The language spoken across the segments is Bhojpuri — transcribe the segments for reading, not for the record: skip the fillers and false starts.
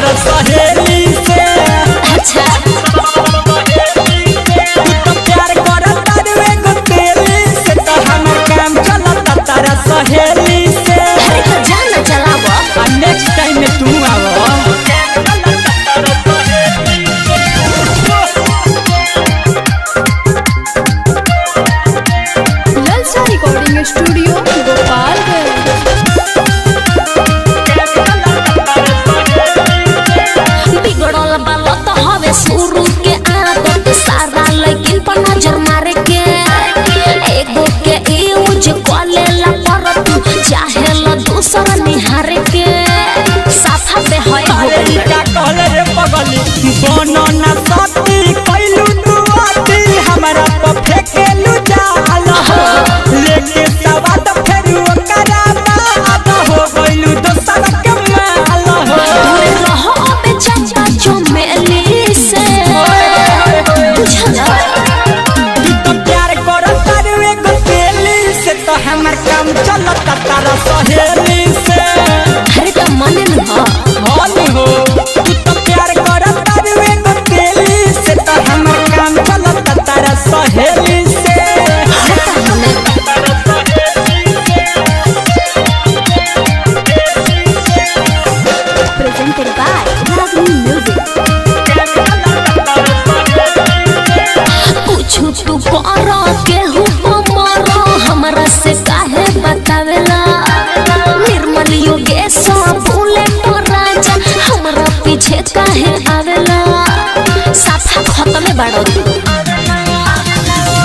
तोरा सहेली से। अच्छा तू तो प्यार करत तारू एगो तेली से, तो हमर काम चलता तारा सहेली से। अरे तो जाना चलावा नेक्स्ट टाइम में तू आवो। ललचा रिकॉर्डिंग स्टूडियो गोपालगंज। बिगड़ल बालो तो हवे शुरू के आदत, सारा लेकिन पर नजर मारे के एगो के यूज कलेला पर तू चाहेला दूसरा निहारे के साथा पे है हो गई। का कहले रे पगली बनो ना सती कैलू तू आती, हमरा पे फेकेलू जाल हो लेके सवाद फेरू ओकरा बाद हो गइलू दोसर के माल हो। दूर रहो अबे चंदा चमेली से बुझला। तू तो प्यार करत तारू एगो तेली से, तो हमर काम चलता तारा सहेली से। अरे तो मन न हाल हो तू तो प्यार करत तारू एगो तेली से, तो हमर काम चलता तारा सहेली से। presented by Ragni Music। पूछू तू करो केहू मरो हमरा से काहे बतावेला, निर्मल योगेश भूले तो राजा हमरा पीछे काहे आवेला, साथा खत्म बाड़ो तू।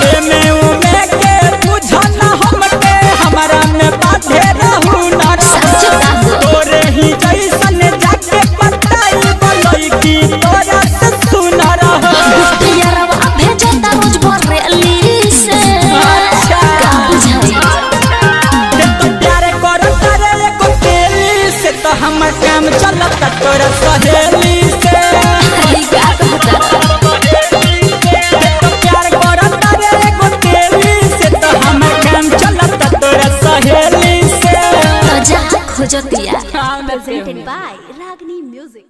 एमे उमे के बुझन हमके हमरा में बाधे रहू ना सच बात। तोरे ही जैसन जाके पताई बोलई की तोरा से सुन रहो। यारवा भेजता रोज बरेली से अच्छा। का बुझाई। ते तो प्यार करत रे एगो तेली से, तो हमर काम चलता तोरा सहेली से। अरे का कहता ते तो प्यार करत रे एगो तेली से, तो हमर काम चलता तोरा सहेली से। तो जा खोजतिया। हाँ, मैं presented by Ragni Music।